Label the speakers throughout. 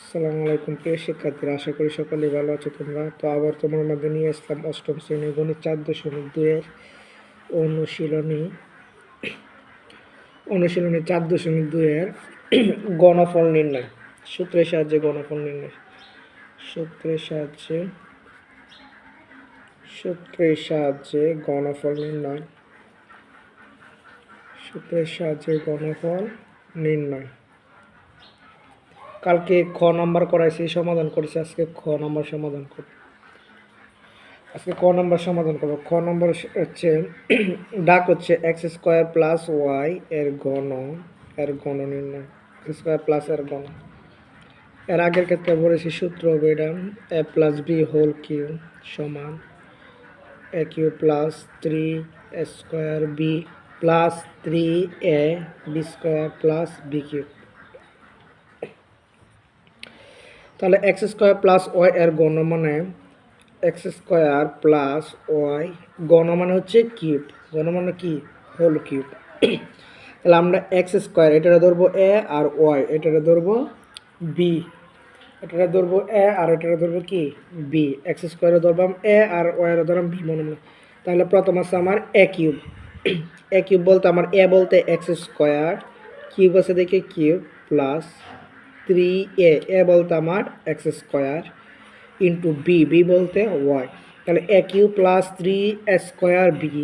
Speaker 1: আসসালামু আলাইকুম প্রিয় শিক্ষার্থীরা, আশা করি সকলেই ভালো আছো তোমরা। তো আবার তোমার মধ্যে নিয়ে আসলাম অষ্টম শ্রেণীর গণিত 4.2 অনুশীলনী অনুশীলনী 4.2 গণফল নির্ণয়। সূত্রের সাহায্যে গণফল নির্ণয়। সূত্রের সাহায্যে গণফল নির্ণয়। কালকে খ নাম্বার করাইছি, সমাধান করেছি। আজকে খ নাম্বার সমাধান করব। খ নাম্বার হচ্ছে ডাক হচ্ছে x² প্লাস ওয়াই এর ঘন নির্ণয়। x² প্লাস এর ঘন। এর আগের ক্ষেত্রে বলেছি সূত্র হবে এটা a plus B whole cube সমান a cube plus 3 B plus 3a B square plus B cube. তাহলে x² প্লাস ওয়াই এর ঘন মানে x² প্লাস ওয়াই ঘন মানে হচ্ছে কিউব, ঘন মানে কি হোল কিউব। তাহলে আমরা x² এটারে ধরবো a আর ওয়াই এটারে ধরবো বি, এটারে ধরবো a আর এটারে ধরবো কি বি। x² ধরবাম a আর ওয়াই এর ধরবাম বি মনে মনে। তাহলে প্রথম আছে আমার a কিউব। a কিউব বলতে আমার a বলতে x², কিউব আছে দেখে কিউব প্লাস 3a বলতে আমার x² ইন্টু বি বলতে ওয়াই। তাহলে a cube plus 3a² B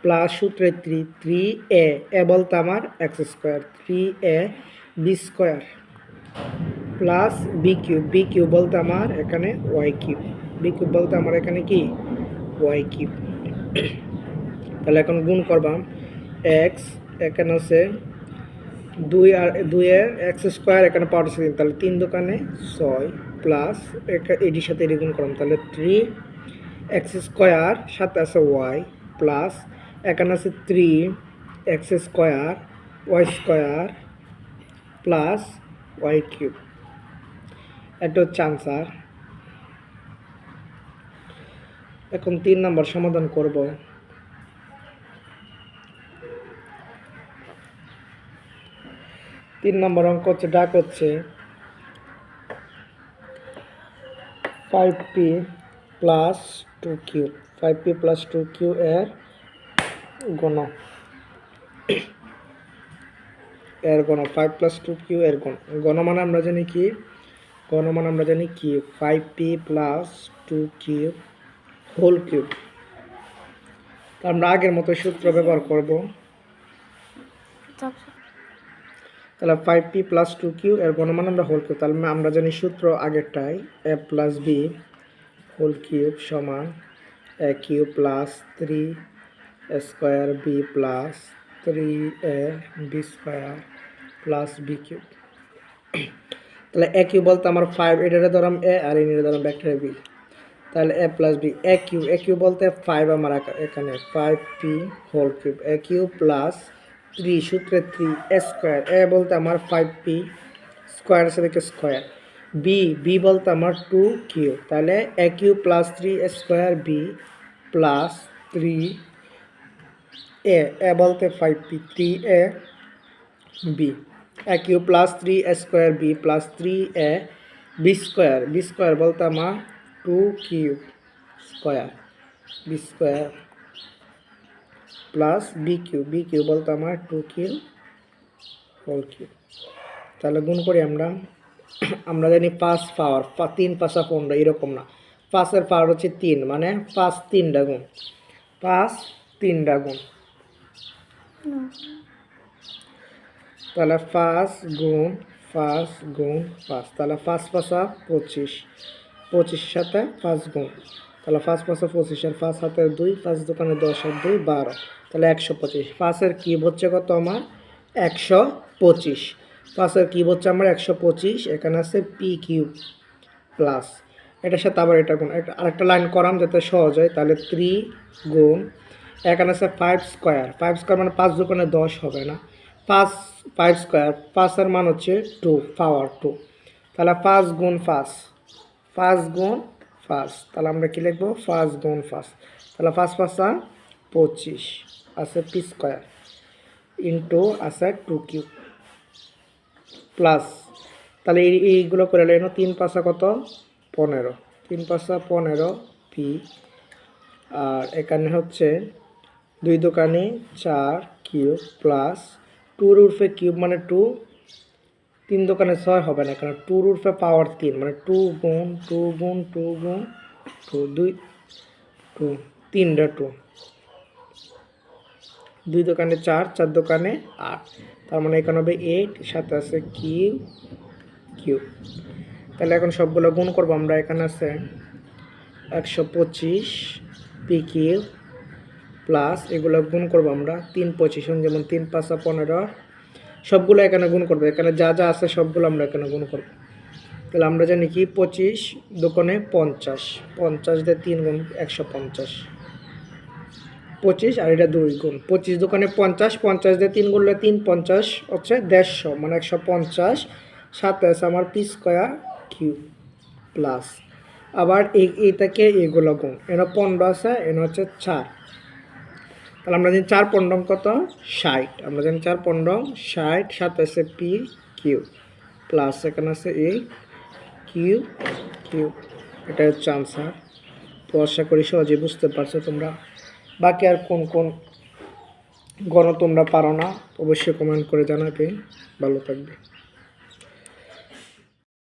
Speaker 1: plus সূত্রে 3a বলতে আমার x² 3a B square plus B cube বলতে আমার এখানে ওয়াই কিউব, বি কিউব বলতে আমার এখানে কি ওয়াই কিউব। তাহলে এখন গুণ করবাম x এখানে আছে 2 আর 2 এর x² এখানে পাওয়ার 3, তাহলে 3 দোকানে 6 প্লাস এটির সাথে এটি গুণ করলাম, তাহলে 3x² সাথে আছে y প্লাস এখানে আছে 3x² y² plus y cube. এটা হচ্ছে আনসার। এখন 3 নম্বর সমাধান করব। 3 নম্বর অঙ্ক হচ্ছে ডাক হচ্ছে 5p plus 2q, 5p plus 2q এর ঘন। 5 প্লাস 2q এর ঘন মানে আমরা জানি কি 5p plus 2q whole cube. আমরা আগের মতো সূত্র ব্যবহার করব। তাহলে 5p প্লাস 2q এর ঘন মানে আমরা হোল কিউব। তাহলে আমরা জানি সূত্র আগেরটাই a plus B whole cube সমান a cube plus 3a² B plus 3a B square plus B cube. তাহলে a কিউব বলতে আমার 5, এটারে ধরাম a আর এটারে ধরাম ভেক্টর বি। তাহলে a plus B a cube বলতে 5 আমার এখানে 5p whole cube a cube plus 3 সূত্রে 3a² a বলতে আমার 5p স্কোয়ার আছে দেখে স্কোয়ার, বি বলতে আমার 2q। তাহলে a cube plus 3a² B plus 3a বলতে 5p 3a B a cube plus 3a² B plus 3a B square বলতে আমার 2q square B square plus B cube বলতে আমার 2q হোল কিউব। তাহলে গুণ করি আমরা জানি 5 পাওয়ার 3 5 15 এরকম না, 5 পাওয়ার হচ্ছে 3 মানে 5 3টা গুণ, 5 3টা গুণ। তাহলে 5 গুণ 5 তাহলে 5 5 25, 25 সাথে 5 গুণ, তাহলে 5 5 25 আর 5 হাতে 2, 5 দোকানে 10 আর 2 12, তাহলে 125। 5 এর কিউব হচ্ছে কত আমার 125, 5 এর কিউব হচ্ছে আমার 125। এখানে আছে পি কিউব প্লাস এটার সাথে আবার এটা গুণ, আরেকটা লাইন করাম যাতে সহজ হয়। তাহলে 3 গুণ এখানে আছে 5 স্কোয়ার মানে 5 দোকানে 10 হবে না, 5 স্কোয়ার 5 এর মান হচ্ছে 2 পাওয়ার 2। তাহলে 5 গুণ 5 তাহলে আমরা কি লিখবো 5 গুণ 5, তাহলে 5 5 25 আছে পি স্কোয়ার ইন্টু আছে 2q প্লাস তাহলে এইগুলো করে নেন। 3 5 কত 15, 3 5 15 পি। আর এখানে হচ্ছে 2 দোকানে 4 কিউব প্লাস 2 রুটে কিউব মানে 2, 3 দোকানে 6 হবে না, কারণ 2 রুটে পাওয়ার 3 মানে 2 গুণ 2 গুণ 2 গুণ 2 2 2 3টা 2, 2 দোকানে 4, 4 দোকানে 8, তার মানে এখানে হবে 8, সাথে আছে কিউব কিউব। তাহলে এখন সবগুলো গুণ করবো আমরা। এখানে আছে 125 পি কিউব প্লাস এগুলো গুণ করবো আমরা 3 25, যেমন 3 5 15, সবগুলো এখানে গুণ করবো। এখানে যা যা আছে সবগুলো আমরা এখানে গুণ করবো। তাহলে আমরা জানি কি 25 দোকানে 50, 50 দিয়ে 3 গুণ 150, 25 আর এটা 2 গুণ 25 দোকানে 50, 50 দিয়ে 3 গুণলে 3 50 হচ্ছে 150 মানে 150, সাথে আছে আমার পি স্কোয়ার কিউব প্লাস আবার এইটাকে এগুলো গুণ, এনে 15 আছে, এনে হচ্ছে 4। তাহলে আমরা জানি 4 15 কত 60, আমরা জানি 4 15 60, সাথে আছে পি কিউব প্লাস এখানে আছে এই কিউব কিউব। এটা হচ্ছে আনসার। তো আশা করি সহজে বুঝতে পারছো তোমরা। বাকি আর কোন কোন গণ তোমরা পারো না অবশ্যই কমেন্ট করে জানাবে। ভালো থাকবে।